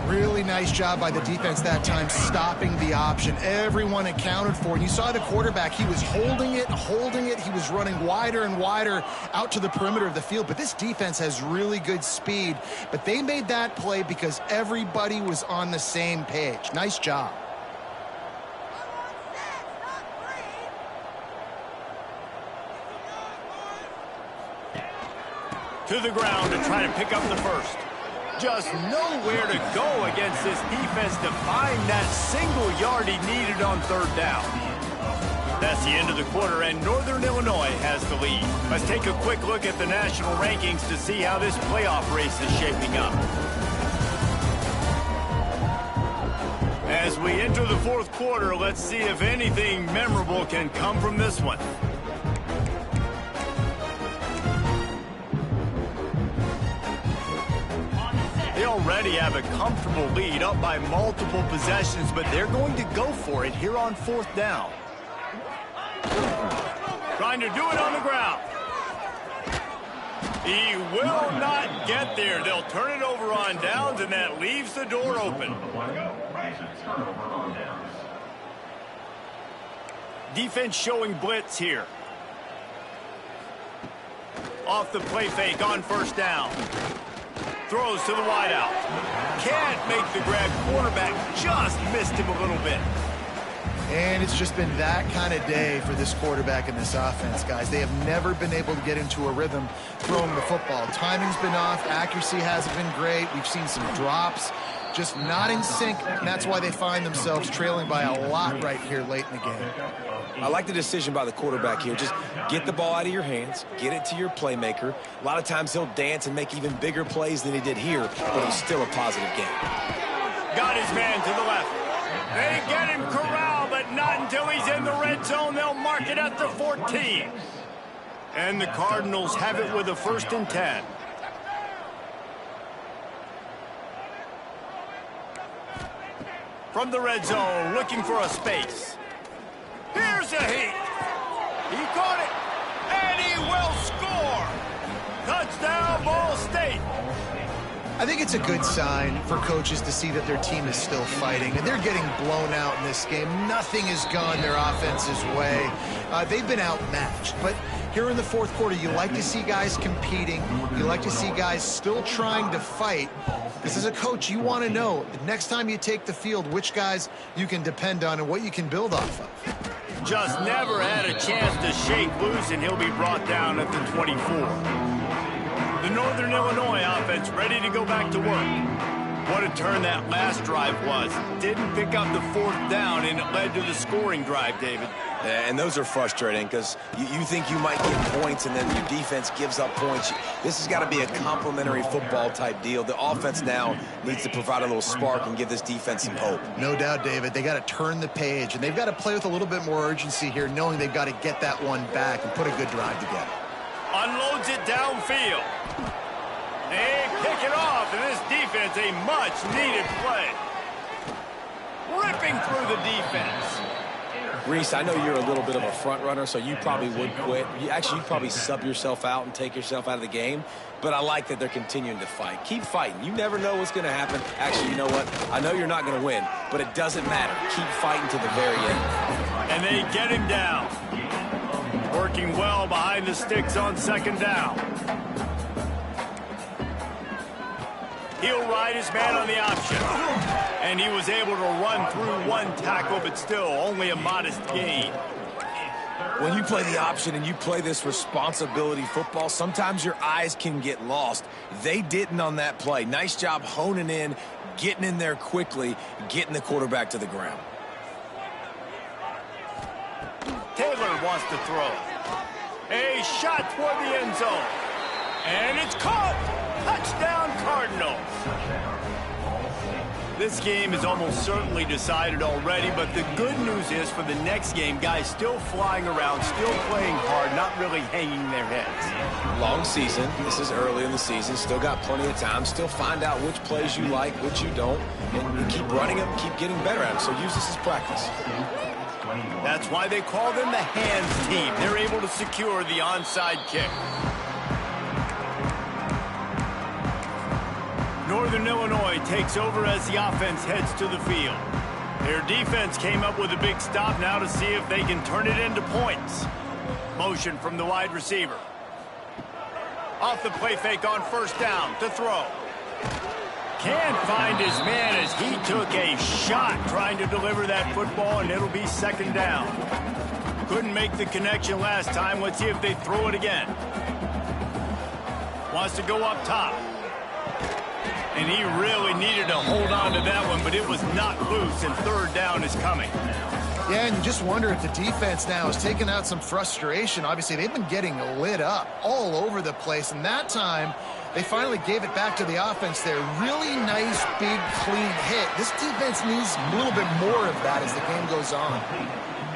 Really nice job by the defense that time, stopping the option. Everyone accounted for it. You saw the quarterback. He was holding it. He was running wider and wider out to the perimeter of the field. But this defense has really good speed. But they made that play because everybody was on the same page. Nice job. To the ground to try to pick up the first. Just nowhere to go against this defense to find that single yard he needed on 3rd down. That's the end of the quarter, and Northern Illinois has the lead. Let's take a quick look at the national rankings to see how this playoff race is shaping up. As we enter the 4th quarter, let's see if anything memorable can come from this one. They already have a comfortable lead, up by multiple possessions, but they're going to go for it here on 4th down. Trying to do it on the ground. He will not get there. They'll turn it over on downs, and that leaves the door open. Defense showing blitz here. Off the play fake on 1st down. Throws to the wideout. Can't make the grab. Quarterback just missed him a little bit. And it's just been that kind of day for this quarterback and this offense, guys. They have never been able to get into a rhythm throwing the football. Timing's been off. Accuracy hasn't been great. We've seen some drops. Just not in sync, and that's why they find themselves trailing by a lot right here late in the game. I like the decision by the quarterback here. Just get the ball out of your hands, get it to your playmaker. A lot of times he'll dance and make even bigger plays than he did here, but it's still a positive game. Got his man to the left. They get him corralled, but not until he's in the red zone. They'll mark it at the 14. And the Cardinals have it with a 1st and 10. From the red zone, looking for a space. Here's a heat. He caught it, and he will score. Touchdown, Ball State. I think it's a good sign for coaches to see that their team is still fighting, and they're getting blown out in this game. Nothing has gone their offense's way. They've been outmatched, but here in the 4th quarter, you like to see guys competing. You like to see guys still trying to fight. Because as a coach, you want to know the next time you take the field, which guys you can depend on and what you can build off of. Just never had a chance to shake loose, and he'll be brought down at the 24. The Northern Illinois offense ready to go back to work. What a turn that last drive was. Didn't pick up the 4th down, and it led to the scoring drive, David. Yeah, and those are frustrating because you think you might get points and then your defense gives up points. This has got to be a complementary football type deal. The offense now needs to provide a little spark and give this defense some hope. No doubt, David. They got to turn the page, and they've got to play with a little bit more urgency here, knowing they've got to get that one back and put a good drive together. Unloads it downfield. They pick it off, and this defense, a much-needed play. Ripping through the defense. Reese, I know you're a little bit of a front runner, so you probably would quit. You'd probably sub yourself out and take yourself out of the game. But I like that they're continuing to fight. Keep fighting. You never know what's going to happen. Actually, you know what? I know you're not going to win, but it doesn't matter. Keep fighting to the very end. And they get him down. Working well behind the sticks on 2nd down. He'll ride his man on the option. And he was able to run through 1 tackle, but still only a modest gain. When you play the option and you play this responsibility football, sometimes your eyes can get lost. They didn't on that play. Nice job honing in, getting in there quickly, getting the quarterback to the ground. Taylor wants to throw. A shot toward the end zone. And it's caught. Touchdown, Cardinals. This game is almost certainly decided already, but the good news is for the next game, guys still flying around, still playing hard, not really hanging their heads. Long season. This is early in the season. Still got plenty of time. Still find out which plays you like, which you don't, and keep running them, keep getting better at them. So use this as practice. That's why they call them the hands team. They're able to secure the onside kick. Northern Illinois takes over as the offense heads to the field. Their defense came up with a big stop now to see if they can turn it into points. Motion from the wide receiver. Off the play fake on 1st down to throw. Can't find his man as he took a shot trying to deliver that football, and it'll be 2nd down. Couldn't make the connection last time. Let's see if they throw it again. Wants to go up top. And he really needed to hold on to that one, but it was not loose, and 3rd down is coming. Yeah, and you just wonder if the defense now is taking out some frustration. Obviously, they've been getting lit up all over the place, and that time they finally gave it back to the offense there. Really nice, big, clean hit. This defense needs a little bit more of that as the game goes on.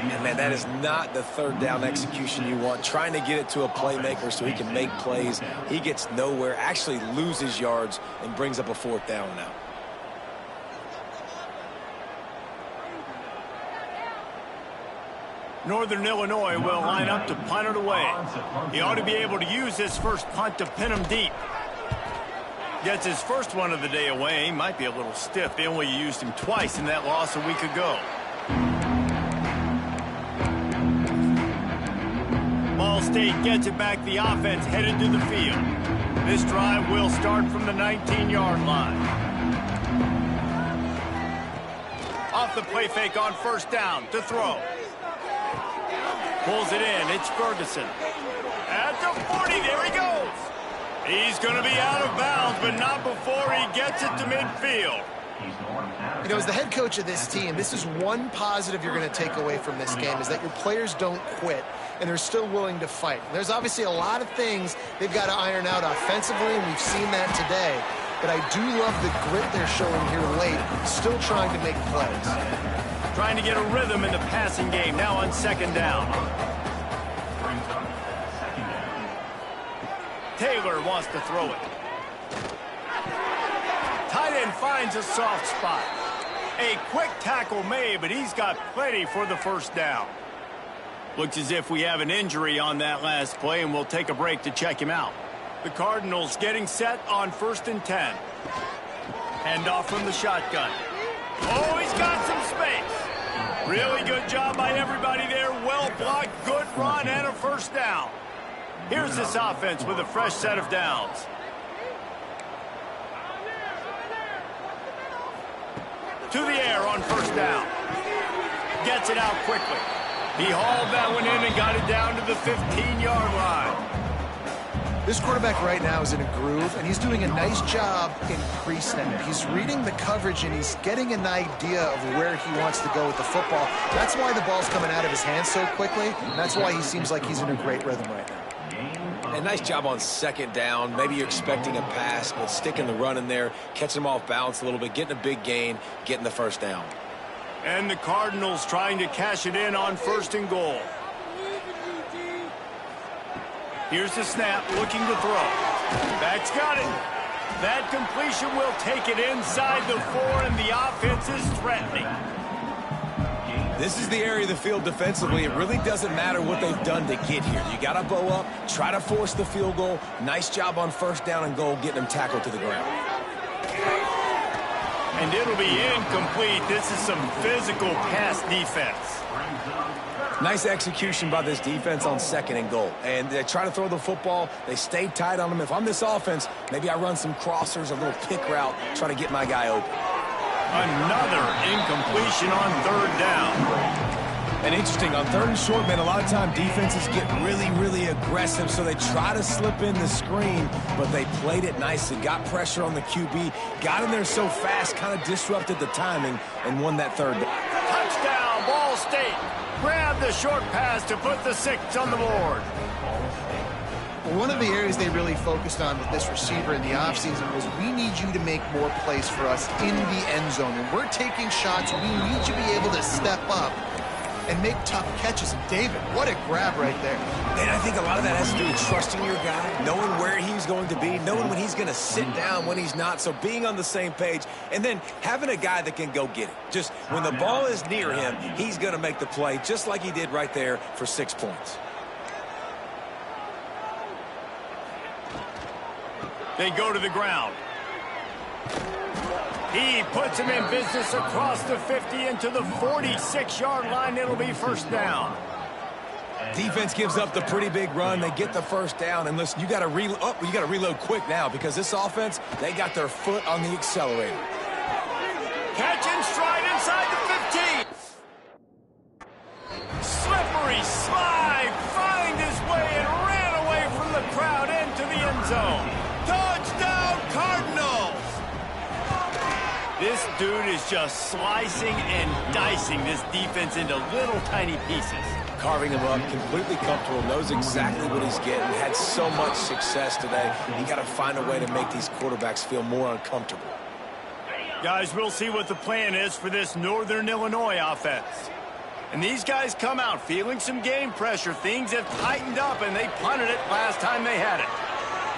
And man, that is not the 3rd down execution you want. Trying to get it to a playmaker so he can make plays. He gets nowhere, actually loses yards, and brings up a 4th down now. Northern Illinois will line up to punt it away. He ought to be able to use this first punt to pin him deep. Gets his first one of the day away. He might be a little stiff. They only used him twice in that loss a week ago. Ball State gets it back. The offense headed to the field. This drive will start from the 19-yard line. Off the play fake on 1st down to throw. Pulls it in. It's Ferguson. At the 40. There he goes. He's going to be out of bounds, but not before he gets it to midfield. You know, as the head coach of this team, this is one positive you're going to take away from this game, is that your players don't quit, and they're still willing to fight. There's obviously a lot of things they've got to iron out offensively, and we've seen that today. But I do love the grit they're showing here late, still trying to make plays. Trying to get a rhythm in the passing game, now on 2nd down. Taylor wants to throw it. Tight end finds a soft spot. A quick tackle made, but he's got plenty for the 1st down. Looks as if we have an injury on that last play, and we'll take a break to check him out. The Cardinals getting set on 1st and 10. Hand off from the shotgun. Oh, he's got some space. Really good job by everybody there. Well blocked, good run, and a 1st down. Here's this offense with a fresh set of downs. To the air on 1st down. Gets it out quickly. He hauled that one in and got it down to the 15-yard line. This quarterback right now is in a groove, and he's doing a nice job in pre-snap. He's reading the coverage, and he's getting an idea of where he wants to go with the football. That's why the ball's coming out of his hands so quickly, and that's why he seems like he's in a great rhythm right now. And nice job on second down. Maybe you're expecting a pass, but sticking the run in there, catching him off balance a little bit, getting a big gain, getting the first down. And the Cardinals trying to cash it in on 1st and goal. Here's the snap, looking to throw. Back's got it. That completion will take it inside the 4, and the offense is threatening. This is the area of the field defensively. It really doesn't matter what they've done to get here. You got to bow up, try to force the field goal. Nice job on 1st down and goal, getting them tackled to the ground. And it'll be incomplete. This is some physical pass defense. Nice execution by this defense on 2nd and goal. And they try to throw the football. They stay tight on them. If I'm this offense, maybe I run some crossers, a little pick route, try to get my guy open. Another incompletion on 3rd down. And interesting, on 3rd and short, man, a lot of time defenses get really, really aggressive, so they try to slip in the screen, but they played it nicely, got pressure on the QB, got in there so fast, kind of disrupted the timing, and won that 3rd down. Touchdown, Ball State. Grab the short pass to put the 6 on the board. Well, one of the areas they really focused on with this receiver in the offseason was, we need you to make more plays for us in the end zone. And we're taking shots. We need you to be able to step up and make tough catches. And David, what a grab right there. And I think a lot of that has to do with trusting your guy, knowing where he's going to be, knowing when he's going to sit down, when he's not, so being on the same page, and then having a guy that can go get it. Just when the ball is near him, he's going to make the play, just like he did right there for 6 points. They go to the ground. He puts him in business across the 50 into the 46-yard line. It'll be 1st down. Defense gives up the pretty big run. They get the 1st down. And listen, you got to reload quick now, because this offense, they got their foot on the accelerator. Catch and stride inside the 15. Slippery slide, find his way and ran away from the crowd into the end zone. Touchdown, Cardinals! This dude is just slicing and dicing this defense into little tiny pieces. Carving him up, completely comfortable, knows exactly what he's getting, had so much success today. You got to find a way to make these quarterbacks feel more uncomfortable. Guys, we'll see what the plan is for this Northern Illinois offense. And these guys come out feeling some game pressure. Things have tightened up, and they punted it last time they had it.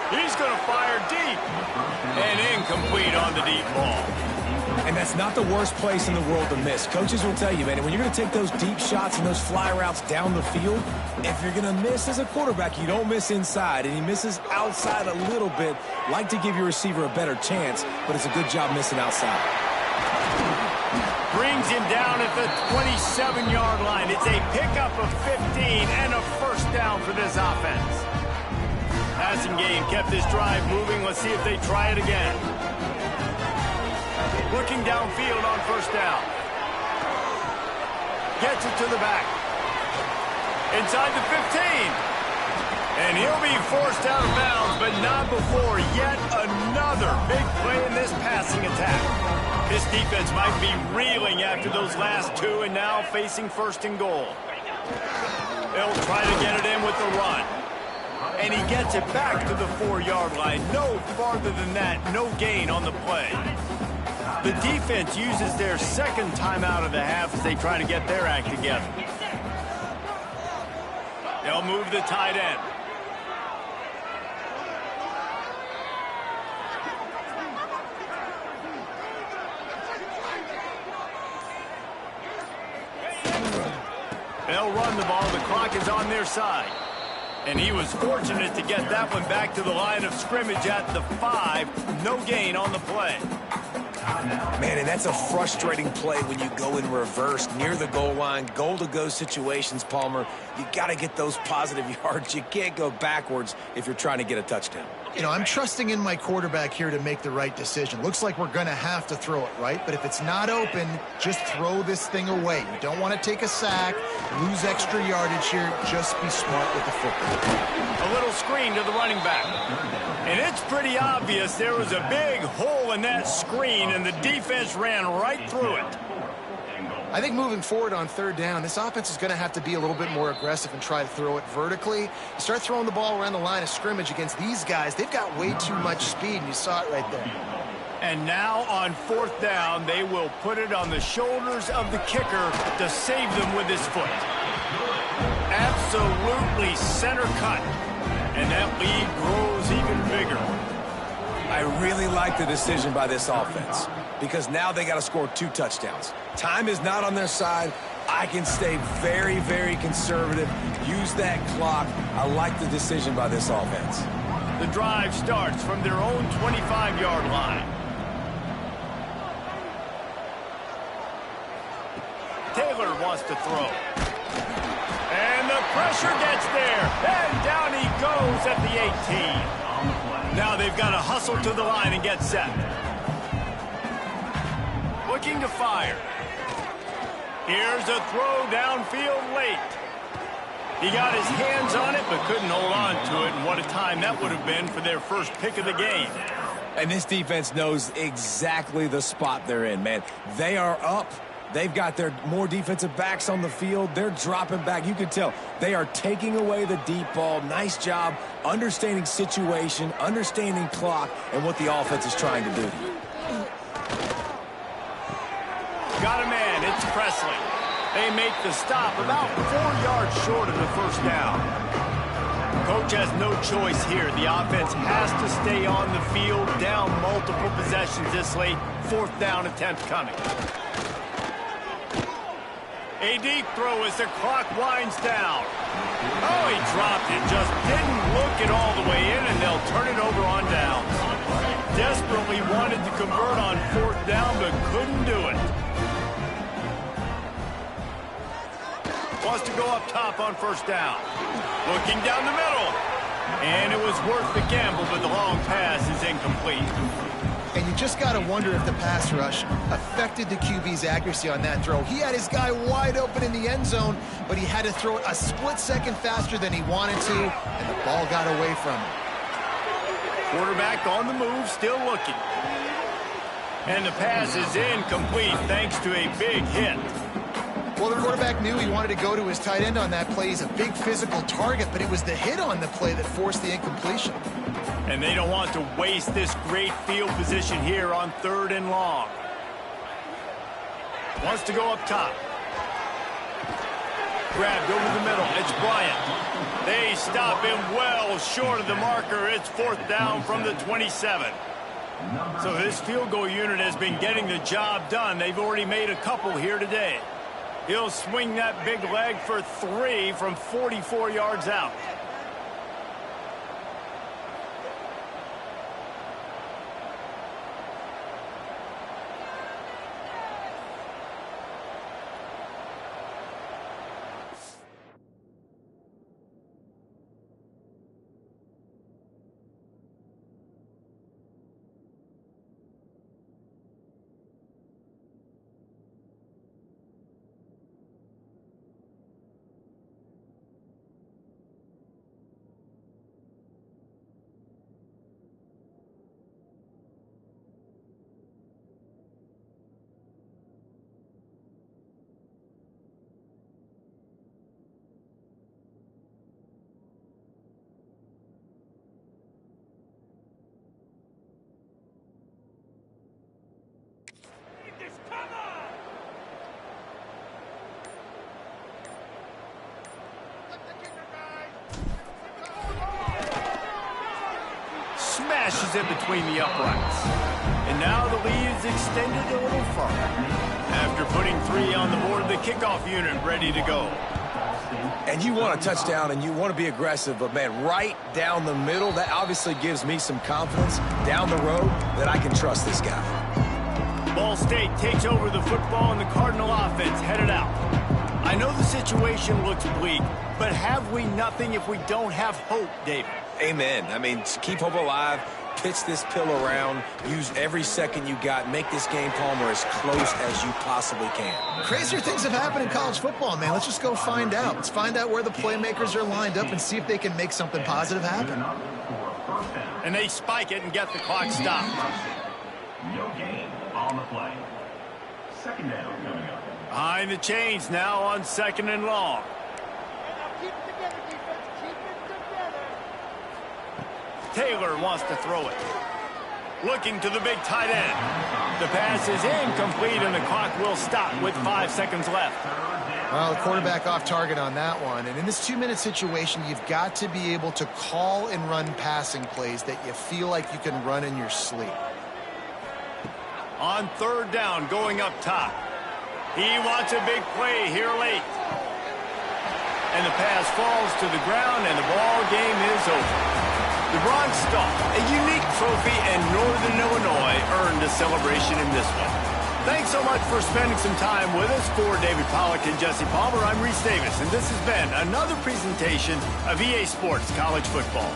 He's going to fire deep. And incomplete on the deep ball. And that's not the worst place in the world to miss. Coaches will tell you, man, when you're going to take those deep shots and those fly routes down the field, if you're going to miss as a quarterback, you don't miss inside, and he misses outside a little bit. Like to give your receiver a better chance, but it's a good job missing outside. Brings him down at the 27-yard line. It's a pickup of 15 and a 1st down for this offense. Passing game kept this drive moving. Let's see if they try it again. Looking downfield on 1st down. Gets it to the back. Inside the 15. And he'll be forced out of bounds, but not before yet another big play in this passing attack. This defense might be reeling after those last 2 and now facing 1st and goal. They'll try to get it in with the run. And he gets it back to the 4-yard line. No farther than that, no gain on the play. The defense uses their 2nd timeout of the half as they try to get their act together. They'll move the tight end. They'll run the ball. The clock is on their side. And he was fortunate to get that one back to the line of scrimmage at the 5. No gain on the play. Man, and that's a frustrating play when you go in reverse near the goal line, goal-to-go situations, Palmer. You got to get those positive yards. You can't go backwards if you're trying to get a touchdown. You know, I'm trusting in my quarterback here to make the right decision. Looks like we're going to have to throw it, right? But if it's not open, just throw this thing away. You don't want to take a sack, lose extra yardage here. Just be smart with the football. A little screen to the running back. And it's pretty obvious there was a big hole in that screen, and the defense ran right through it. I think moving forward on third down, this offense is going to have to be a little bit more aggressive and try to throw it vertically. You start throwing the ball around the line of scrimmage against these guys, they've got way too much speed, and you saw it right there. And now on fourth down, they will put it on the shoulders of the kicker to save them with his foot. Absolutely center cut. And that lead grows even bigger. I really like the decision by this offense because now they got to score 2 touchdowns. Time is not on their side. I can stay very, very conservative. Use that clock. I like the decision by this offense. The drive starts from their own 25-yard line. Taylor wants to throw. And the pressure gets there. And down he goes at the 18. Now they've got to hustle to the line and get set. Looking to fire. Here's a throw downfield late. He got his hands on it but couldn't hold on to it. And what a time that would have been for their first pick of the game. And this defense knows exactly the spot they're in, man. They are up. They've got their more defensive backs on the field. They're dropping back. You can tell they are taking away the deep ball. Nice job understanding situation, understanding clock, and what the offense is trying to do. Got a man. It's Presley. They make the stop about 4 yards short of the first down. Coach has no choice here. The offense has to stay on the field, down multiple possessions this late. Fourth down attempt coming. A deep throw as the clock winds down. Oh, he dropped it. Just didn't look it all the way in, and they'll turn it over on downs. Desperately wanted to convert on fourth down, but couldn't do it. Wants to go up top on first down. Looking down the middle. And it was worth the gamble, but the long pass is incomplete. And you just got to wonder if the pass rush affected the QB's accuracy on that throw. He had his guy wide open in the end zone, but he had to throw it a split second faster than he wanted to, and the ball got away from him. Quarterback on the move, still looking. And the pass is incomplete thanks to a big hit. Well, the quarterback knew he wanted to go to his tight end on that play. He's a big physical target, but it was the hit on the play that forced the incompletion. And they don't want to waste this great field position here on third and long. Wants to go up top. Grabbed over the middle. It's Bryant. They stop him well short of the marker. It's fourth down from the 27. So this field goal unit has been getting the job done. They've already made a couple here today. He'll swing that big leg for 3 from 44 yards out. Smashes it between the uprights. And now the lead is extended a little further. After putting 3 on the board, the kickoff unit ready to go. And you want a touchdown and you want to be aggressive, but man, right down the middle, that obviously gives me some confidence down the road that I can trust this guy. Ball State takes over the football and the Cardinal offense headed out. I know the situation looks bleak, but have we nothing if we don't have hope, David? Amen. I mean, keep hope alive, pitch this pill around, use every second you got, make this game, Palmer, as close as you possibly can. Crazier things have happened in college football, man. Let's just go find out. Let's find out where the playmakers are lined up and see if they can make something positive happen. And they spike it and get the clock stopped. No gain on the play. Second down coming up. Behind the chains now on 2nd and long. Taylor wants to throw it. Looking to the big tight end. The pass is incomplete, and the clock will stop with 5 seconds left. Well, the quarterback off target on that one. And in this 2-minute situation, you've got to be able to call and run passing plays that you feel like you can run in your sleep. On 3rd down, going up top. He wants a big play here late. And the pass falls to the ground, and the ball game is over. The Bronze Star, a unique trophy, and Northern Illinois earned a celebration in this one. Thanks so much for spending some time with us. For David Pollack and Jesse Palmer, I'm Reese Davis, and this has been another presentation of EA Sports College Football.